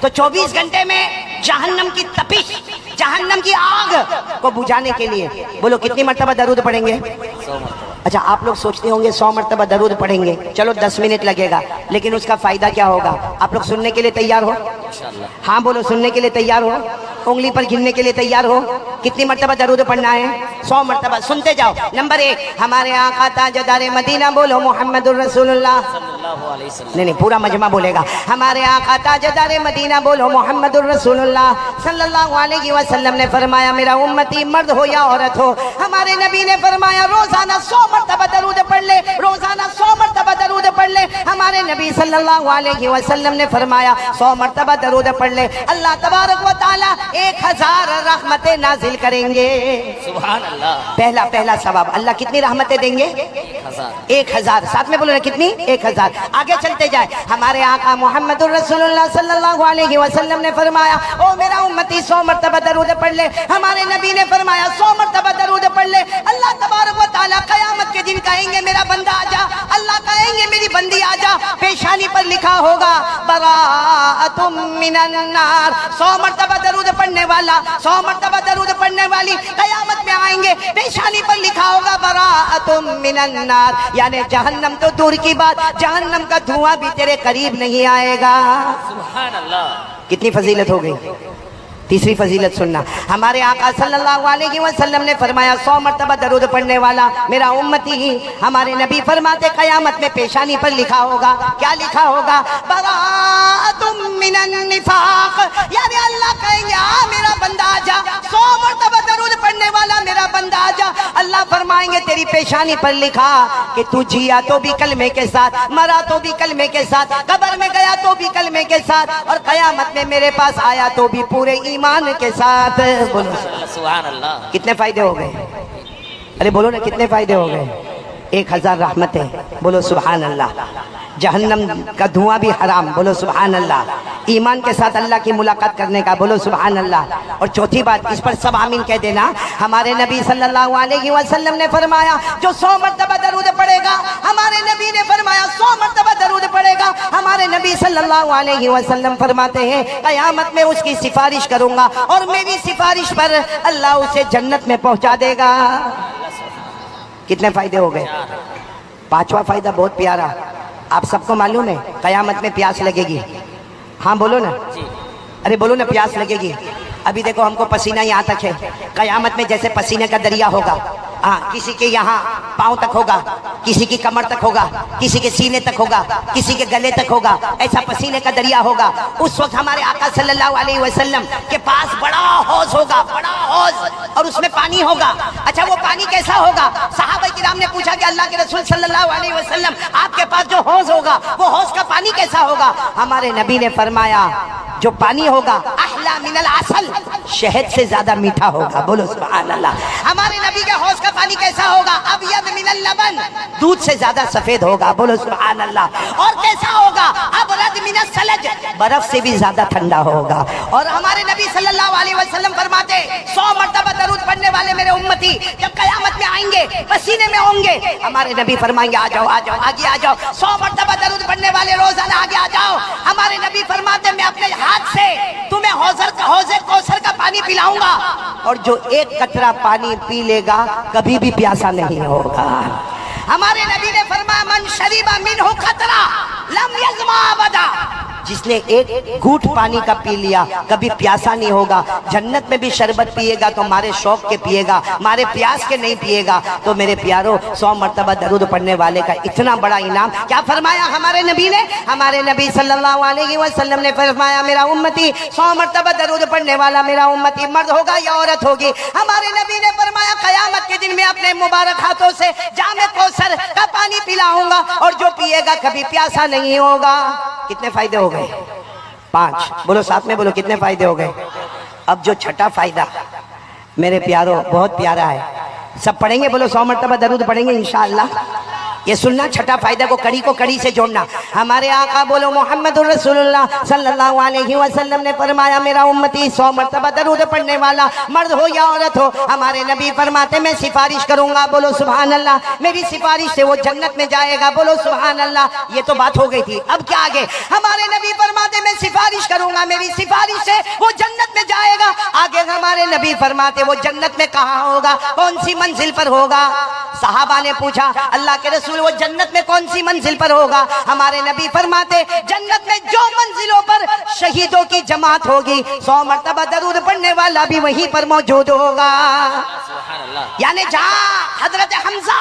تو 24 گھنٹے میں جہنم کی تپش، جہنم کی آگ کو بجھانے کے لیے بولو کتنی مرتبہ درود پڑھیں گے؟ 100 مرتبہ. اچھا آپ لوگ سوچتے ہوں گے 100 مرتبہ درود پڑھیں گے، چلو 10 منٹ لگے گا، لیکن اس کا فائدہ کیا ہوگا؟ آپ لوگ سننے کے لیے تیار ہو؟ انشاءاللہ. ہاں بولو سننے کے لیے تیار ہو؟ انگلی پر گننے کے لیے تیار ہو؟ کتنی مرتبہ درود پڑھنا ہے؟ 100 مرتبہ. سنتے جاؤ. نمبر 1 ہمارے آقا تاجدار مدینہ بولو محمد الرسول اللہ. صلی اللہ علیہ وسلم. نہیں پورا مجمع بولے گا. ہمارے آقا تاجدار مدینہ بولو محمد الرسول اللہ صلی اللہ علیہ وسلم نے فرمایا میرا امتی مرد ہو یا عورت ہو، ہمارے نبی نے فرمایا روزانہ 100 مرتبہ درود پڑھ لے، روزانہ 100 مرتبہ درود پڑھ لے. ہمارے نبی صلی اللہ علیہ وسلم نے فرمایا 100 مرتبہ درود پڑھ لے، اللہ تبارک و تعالی 1000 رحمتیں نازل کریں گے. سبحان اللہ. پہلا ثواب. اللہ کتنی رحمتیں دیں گے؟ 1000. ساتھ میں بولو نا کتنی؟ 1000. آگے چلتے جائے. ہمارے آقا محمد الرسول اللہ صلی اللہ علیہ وسلم نے فرمایا او میرا امتی 100 مرتبہ درود پڑھ لے. ہمارے نبی نے فرمایا 100 مرتبہ درود پڑھ لے. اللہ تبارک و تعالیٰ قیامت کے دن کہیں گے میرا بندہ آ جا، اللہ کہیں گے میری بندی آ جا. پیشانی پر لکھا ہوگا براءۃ من النار. 100 مرتبہ درود پڑھنے والا، 100 مرتبہ درود پڑھنے والی قیامت میں آئیں گے. پیشانی پر لکھا ہوگا براءۃ من النار، یعنی جہنم تو دور کی بات، جہنم کا دھواں بھی تیرے قریب نہیں آئے گا. سبحان اللہ. کتنی فضیلت ہو گئی. تیسری فضیلت سننا، ہمارے آقا صلی اللہ علیہ وسلم نے فرمایا 100 مرتبہ درود پڑھنے والا میرا امتی، ہمارے نبی فرماتے قیامت میں پیشانی پر لکھا ہوگا، کیا لکھا ہوگا؟ براءۃ من النفاق، یعنی اللہ کہیں گے میرا بندہ آ جا، 100 مرتبہ درود پڑھنے والا میرا بندہ آ جا، اللہ فرمائیں گے تیری پیشانی پر لکھا کہ تو جیا تو بھی کلمے کے ساتھ، مرا تو بھی کلمے کے ساتھ، قبر میں گیا تو بھی کلمے کے ساتھ، اور قیامت میں میرے پاس آیا تو بھی پورے ایمان کے ساتھ۔ بولو سبحان اللہ۔ کتنے فائدے ہو گئے؟ ارے بولو نا کتنے فائدے ہو گئے؟ 1000 رحمتیں، بولو سبحان اللہ۔ جہنم کا دھواں بھی حرام، بولو سبحان اللہ۔ ایمان کے ساتھ اللہ کی ملاقات کرنے کا، بولو سبحان اللہ۔ اور چوتھی بات، اس پر سب آمین کہہ دینا، ہمارے نبی صلی اللہ علیہ وسلم نے فرمایا جو 100 مرتبہ درود پڑھے گا، ہمارے نبی نے فرمایا 100 مرتبہ درود پڑھے گا، ہمارے نبی صلی اللہ علیہ وسلم فرماتے ہیں قیامت میں اس کی سفارش کروں گا اور میری سفارش پر اللہ اسے جنت میں پہنچا دے گا۔ کتنے فائدے ہو گئے؟ 5واں فائدہ بہت پیارا، آپ سب کو معلوم ہے قیامت میں پیاس لگے گی، ہاں بولو نا، ارے بولو نا پیاس لگے گی۔ ابھی دیکھو ہم کو پسینہ یہاں تک ہے، قیامت میں جیسے پسینے کا دریا ہوگا، ہاں کسی کے یہاں پاؤں تک ہوگا، کسی کی کمر تک ہوگا، کسی کے سینے تک ہوگا، کسی کے گلے تک ہوگا، ایسا پسینے کا دریا ہوگا۔ اس وقت ہمارے آقا صلی اللہ علیہ وسلم کے پاس بڑا حوض ہوگا، بڑا حوض، اور اس میں پانی ہوگا۔ اچھا وہ پانی کیسا ہوگا؟ صحابہ کرام نے پوچھا کہ اللہ کے رسول صلی اللہ علیہ وسلم آپ کے پاس جو حوض ہوگا وہ حوض کا پانی کیسا ہوگا؟ ہمارے نبی نے فرمایا جو پانی ہوگا احلا من العسل، شہد سے زیادہ میٹھا ہوگا، بولو سبحان اللہ۔ ہمارے نبی کے حوض کا پانی کیسا ہوگا؟ ابیض من اللبن، دودھ سے زیادہ سفید ہوگا، بولو سبحان اللہ۔ اور کیسا ہوگا؟ ابرد من الثلج، برف سے بھی زیادہ ٹھنڈا ہوگا۔ اور ہمارے نبی صلی اللہ علیہ وسلم فرماتے 100 مرتبہ درود پڑھنے والے میرے امتی جب قیامت میں آئیں گے پسینے میں ہوں گے، ہمارے نبی فرمائیں گے آ جاؤ آ جاؤ آگے آ جاؤ، 100 مرتبہ درود پڑھنے والے روزانہ آگے آ جاؤ۔ ہمارے نبی فرماتے میں اپنے ہاتھ سے تمہیں حوض کوثر کا پانی پلاؤں گا، اور جو ایک قطرہ پانی پی لے گا کبھی بھی پیاسا نہیں ہوگا۔ ہمارے نبی نے فرمایا من شرب منہ قطرہ لم یظمأ ابدا، جس نے ایک گھوٹ پانی کا پی لیا کبھی پیاسا نہیں ہوگا۔ جنت میں بھی شربت پیے گا تو مارے شوق کے پیے گا، مارے پیاس کے نہیں پیے گا۔ تو میرے پیارو 100 مرتبہ درود پڑھنے والے کا اتنا بڑا انعام کیا فرمایا ہمارے نبی نے؟ ہمارے نبی صلی اللہ علیہ وسلم نے فرمایا میرا امتی 100 مرتبہ درود پڑھنے والا میرا امتی مرد ہوگا یا عورت ہوگی، ہمارے نبی نے فرمایا قیامت کے دن میں اپنے مبارک ہاتھوں سے جام کوثر کا پانی پلاؤں گا، اور جو پیے گا کبھی پیاسا نہیں ہوگا۔ کتنے فائدے ہو گئے؟ 5، بولو ساتھ میں بولو کتنے فائدے ہو گئے؟ اب جو چھٹا فائدہ میرے پیارو بہت پیارا ہے، سب پڑھیں گے، بولو 100 مرتبہ درود پڑھیں گے انشاءاللہ۔ یہ سننا چھٹا فائدہ کو کڑی سے جوڑنا۔ ہمارے آقا بولو محمد الرسول اللہ صلی اللہ علیہ وسلم نے فرمایا میرا امتی 100 مرتبہ درود پڑھنے والا مرد ہو یا عورت ہو، ہمارے نبی فرماتے میں سفارش کروں گا، بولو سبحان اللہ، میری سفارش سے وہ جنت میں جائے گا، بولو سبحان اللہ۔ یہ تو بات ہو گئی تھی، اب کیا آگے؟ ہمارے نبی فرماتے میں سفارش کروں گا، میری سفارش سے وہ جنت میں جائے گا۔ آگے ہمارے نبی فرماتے وہ جنت میں کہاں ہوگا، کون سی منزل پر ہوگا؟ صحابہ نے پوچھا اللہ کے رسول وہ جنت میں کون سی منزل پر ہوگا؟ ہمارے نبی فرماتے جنت میں جو منزلوں پر شہیدوں کی جماعت ہوگی 100 مرتبہ درود پڑھنے والا بھی وہیں پر موجود ہوگا۔ یعنی جہاں حضرت حمزہ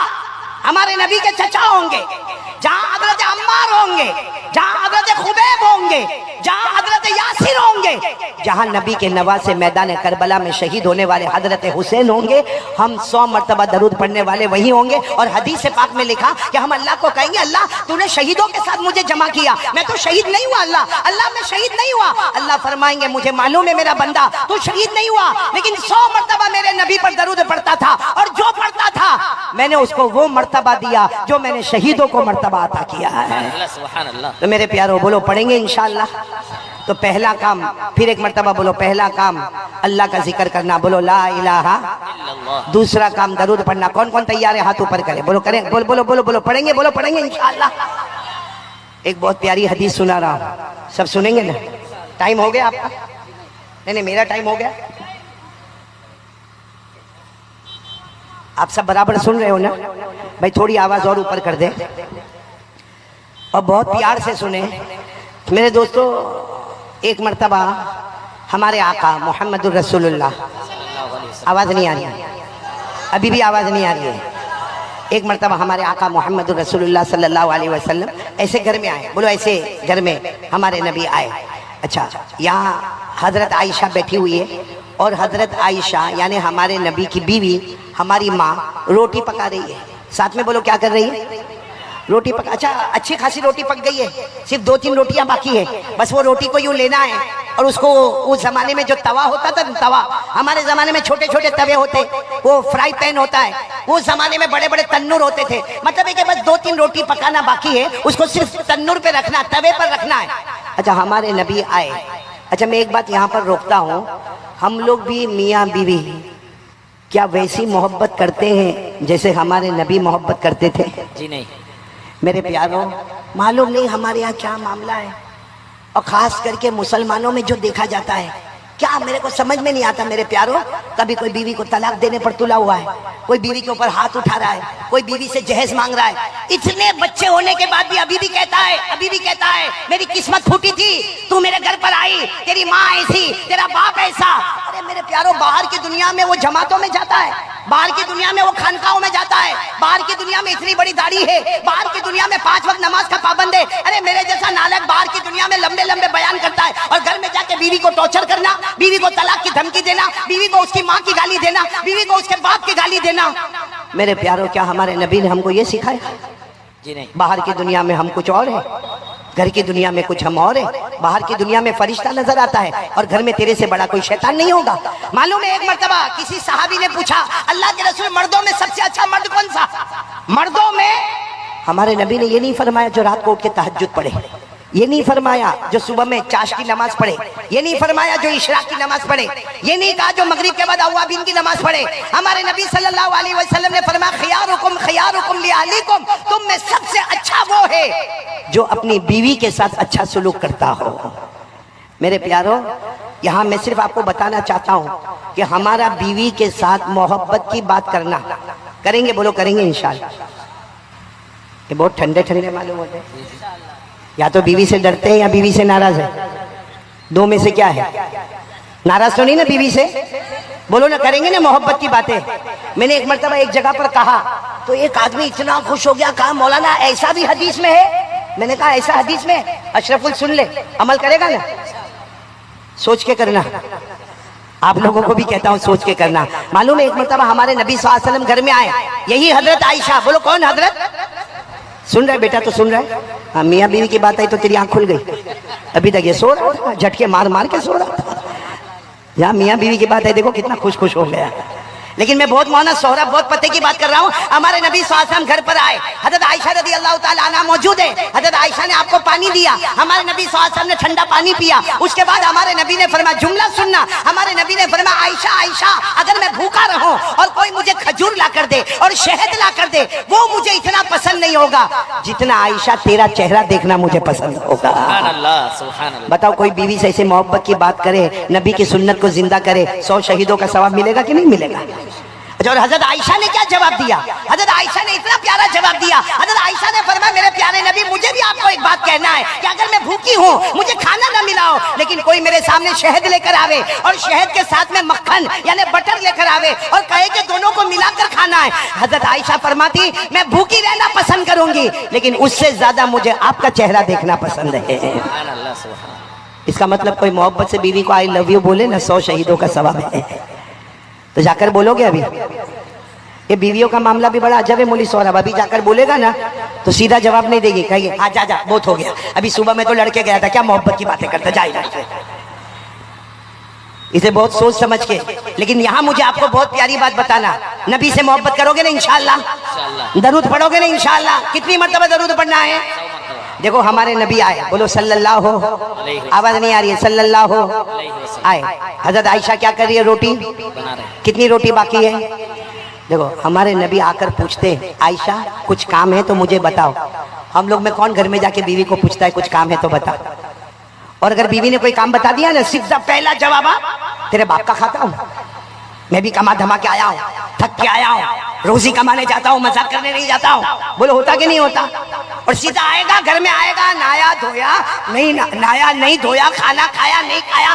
ہمارے نبی کے چچا ہوں گے، جہاں حضرت عمار ہوں گے، جہاں حضرت خبیب ہوں گے، جہاں حضرت یاسر ہوں گے، جہاں نبی کے نواسے میدان کربلا میں شہید ہونے والے حضرت حسین ہوں گے، ہم 100 مرتبہ درود پڑھنے والے وہی ہوں گے۔ اور حدیث پاک میں لکھا کہ ہم اللہ کو کہیں گے اللہ تو نے شہیدوں کے ساتھ مجھے جمع کیا، میں تو شہید نہیں ہوا، اللہ میں شہید نہیں ہوا۔ اللہ فرمائیں گے مجھے معلوم ہے میرا بندہ تو شہید نہیں ہوا، لیکن 100 مرتبہ میرے نبی پر درود پڑھتا تھا، اور جو پڑھتا تھا میں نے اس کو وہ مرتبہ دیا جو میں نے شہیدوں کو مرتبہ عطا کیا ہے۔ تو میرے پیارو بولو پڑھیں گے انشاءاللہ۔ تو پہلا کام، پھر ایک مرتبہ بولو، پہلا کام اللہ کا ذکر کرنا، بولو لا الہ۔ دوسرا کام درود پڑھنا۔ کون کون تیار ہے ہاتھ اوپر کرے، بولو کریں، بولو بولو بولو بولو پڑھیں گے، بولو پڑھیں گے انشاءاللہ۔ ایک بہت پیاری حدیث سنا رہا ہوں، سب سنیں گے نا؟ ٹائم ہو گیا آپ کا؟ نہیں میرا ٹائم ہو گیا؟ آپ سب برابر سن رہے ہو نا؟ بھائی تھوڑی آواز اور اوپر کر دیں اور بہت پیار سے سنیں۔ میرے دوستو ایک مرتبہ ہمارے آقا محمد الرسول اللہ. اللہ علیہ وسلم. آواز نہیں آ رہی ہے؟ ابھی بھی آواز نہیں آ رہی ہے؟ ایک مرتبہ ہمارے آقا محمد الرسول اللہ صلی اللہ علیہ وسلم ایسے گھر میں آئے. بولو ایسے گھر میں ہمارے نبی آئے. اچھا یہاں حضرت عائشہ بیٹھی ہوئی ہے اور حضرت عائشہ یعنی ہمارے نبی کی بیوی ہماری ماں روٹی پکا رہی ہے. ساتھ میں بولو کیا کر رہی ہے؟ روٹی پکا. اچھا اچھی خاصی روٹی پک گئی ہے, صرف 2-3 روٹیاں باقی ہے. بس وہ روٹی کو یوں لینا ہے اور اس کو اس زمانے میں جو توا ہوتا تھا نا, توا ہمارے زمانے میں چھوٹے چھوٹے توے ہوتے, وہ فرائی پین ہوتا ہے. وہ زمانے میں بڑے بڑے تنور ہوتے تھے. مطلب ہے کہ بس 2-3 روٹی پکانا باقی ہے, اس کو صرف تنور پہ رکھنا, توے پر رکھنا ہے. اچھا ہمارے نبی آئے. اچھا میں ایک بات یہاں پر روکتا ہوں, ہم لوگ بھی میاں بیوی کیا ویسی محبت کرتے ہیں جیسے ہمارے نبی محبت کرتے تھے؟ جی نہیں. میرے پیاروں معلوم نہیں ہمارے یہاں کیا معاملہ ہے, اور خاص کر کے مسلمانوں میں جو دیکھا جاتا ہے کیا میرے کو سمجھ میں نہیں آتا. میرے پیاروں کبھی کوئی بیوی کو طلاق دینے پر تلا ہوا ہے, کوئی بیوی کے اوپر ہاتھ اٹھا رہا ہے, کوئی بیوی سے جہیز مانگ رہا ہے. اتنے بچے ہونے کے بعد بھی ابھی بھی کہتا ہے میری قسمت پھوٹی تھی, تو میرے گھر پر آئی, تیری ماں ایسی, تیرا باپ ایسا. ارے میرے پیاروں باہر کی دنیا میں وہ جماعتوں میں جاتا ہے, باہر کی دنیا میں وہ خانقاہوں میں جاتا ہے, باہر کی دنیا میں اتنی بڑی داڑھی ہے, باہر کی دنیا میں 5 وقت نماز کا پابند ہے. ارے میرے جیسا نالک باہر کی دنیا میں لمبے لمبے بیان کرتا ہے, اور گھر میں جا کے بیوی کو ٹارچر کرنا, بیوی کو طلاق کی دھمکی دینا, بیوی کو اس کی ماں کی گالی دینا, بیوی کو اس کے باپ کی گالی دینا. میرے پیاروں کیا ہمارے نبی نے ہم کو یہ سکھایا؟ جی نہیں. باہر کی دنیا میں ہم کچھ اور ہیں, گھر کی دنیا میں کچھ ہم اور ہیں. باہر کی دنیا میں فرشتہ نظر آتا ہے اور گھر میں تیرے سے بڑا کوئی شیطان نہیں ہوگا. معلوم ہے ایک مرتبہ کسی صحابی نے پوچھا اللہ کے رسول مردوں میں سب سے اچھا مرد کون سا؟ مردوں میں ہمارے نبی نے یہ نہیں فرمایا جو رات کو اٹھ کے تہجد پڑھے, یہ نہیں فرمایا جو صبح میں چاش کی نماز پڑھے, یہ نہیں فرمایا جو اشراق کی نماز پڑھے, یہ نہیں کہا جو مغرب کے بعد اوابین کی نماز پڑھے. ہمارے نبی صلی اللہ علیہ وسلم نے فرمایا خیارکم خیارکم لأہلیکم, تم میں سب سے اچھا وہ ہے جو اپنی بیوی کے ساتھ اچھا سلوک کرتا ہو. میرے پیاروں یہاں میں صرف آپ کو بتانا چاہتا ہوں کہ ہمارا بیوی کے ساتھ محبت کی بات کرنا کریں گے, بولو کریں گے انشاءاللہ. یہ بہت ٹھنڈے ٹھنڈے معلوم ہوتے ہیں, یا تو بیوی سے ڈرتے ہیں یا بیوی سے ناراض ہے, دو میں سے کیا ہے؟ ناراض تو نہیں نا بیوی سے؟ بولو نا کریں گے نا محبت کی باتیں. میں نے ایک مرتبہ ایک جگہ پر کہا تو ایک آدمی اتنا خوش ہو گیا, کہا مولانا ایسا بھی حدیث میں ہے؟ میں نے کہا ایسا حدیث میں اشرف سن لے, عمل کرے گا نا؟ سوچ کے کرنا, آپ لوگوں کو بھی کہتا ہوں سوچ کے کرنا. معلوم ہے ایک مرتبہ ہمارے نبی صلی اللہ علیہ وسلم گھر میں آئے, یہی حضرت عائشہ, بولو کون حضرت؟ سن رہے بیٹا تو سن رہے؟ ہاں میاں بیوی کی بات آئی تو تیری آنکھ کھل گئی. ابھی تک یہ سو رہا تھا, جھٹکے مار مار کے سو رہا تھا. یہاں میاں بیوی کی بات آئی دیکھو کتنا خوش خوش ہو گیا. لیکن میں بہت مونس سہرا بہت پتے کی بات کر رہا ہوں. ہمارے نبی صلی اللہ علیہ وسلم گھر پر آئے, حضرت عائشہ رضی اللہ تعالیٰ عنہ موجود ہے. حضرت عائشہ نے آپ کو پانی دیا, ہمارے نبی صلی اللہ علیہ وسلم نے ٹھنڈا پانی پیا. اس کے بعد ہمارے نبی نے فرمایا, جملہ سننا, ہمارے نبی نے فرمایا عائشہ عائشہ اگر میں بھوکا رہوں اور کوئی مجھے کھجور لا کر دے اور شہد لا کر دے, وہ مجھے اتنا پسند نہیں ہوگا جتنا عائشہ تیرا چہرہ دیکھنا مجھے پسند ہوگا. سبحان اللہ, سبحان اللہ. بتاؤ کوئی بیوی سے ایسے محبت کی بات کرے, نبی کی سنت کو زندہ کرے, 100 شہیدوں کا ثواب ملے گا کہ نہیں ملے گا؟ اور حضرت عائشہ نے کیا جواب دیا؟ حضرت عائشہ نے اتنا پیارا جواب دیا. حضرت عائشہ نے فرمایا میرے پیارے نبی مجھے بھی آپ کو ایک بات کہنا ہے کہ اگر میں بھوکی ہوں, مجھے کھانا نہ ملا ہو, لیکن کوئی میرے سامنے شہد لے کر آوے اور شہد کے ساتھ میں مکھن یعنی بٹر لے کر آوے اور کہے کہ دونوں کو ملا کر کھانا ہے, حضرت عائشہ فرماتی میں بھوکی رہنا پسند کروں گی, لیکن اس سے زیادہ مجھے آپ کا چہرہ دیکھنا پسند ہے. سبحان اللہ, سبحان. اس کا مطلب کوئی محبت سے بیوی کو آئی لو یو بولے نا, 100 شہیدوں کا ثواب ہے. تو جا کر بولو گے؟ ابھی یہ بیویوں کا معاملہ بھی بڑا عجب ہے مولی سہراب. ابھی جا کر بولے گا نا تو سیدھا جواب نہیں دے گی, کہے گی ہاں جا جا بہت ہو گیا, ابھی صبح میں تو لڑکے گیا تھا, کیا محبت کی باتیں کرتا, جا ادھر سے. اسے بہت سوچ سمجھ کے. لیکن یہاں مجھے آپ کو بہت پیاری بات بتانا, نبی سے محبت کرو گے نا انشاءاللہ, درود پڑھو گے نا انشاءاللہ. کتنی مرتبہ درود پڑھنا ہے؟ دیکھو ہمارے نبی آئے, بولو صلی اللہ ہو, آواز نہیں آ رہی ہے, صلی اللہ ہو آئے. حضرت عائشہ کیا کر رہی ہے؟ روٹی بنا رہے. کتنی روٹی باقی ہے؟ دیکھو ہمارے نبی آ کر پوچھتے ہیں عائشہ کچھ کام ہے تو مجھے بتاؤ. ہم لوگ میں کون گھر میں جا کے بیوی کو پوچھتا ہے کچھ کام ہے تو بتا؟ اور اگر بیوی نے کوئی کام بتا دیا نا, سیدھا پہلا جواب تیرے باپ کا کھاتا ہوں, میں بھی کما دھما کے آیا ہوں, تھک کے آیا ہوں, روزی کمانے جاتا ہوں, مزاق کرنے نہیں جاتا ہوں. بولو ہوتا کہ نہیں ہوتا؟ اور سیدھا آئے گا گھر میں, آئے گا نایا دھویا نہیں, نایا نہیں دھویا, کھانا کھایا نہیں کھایا,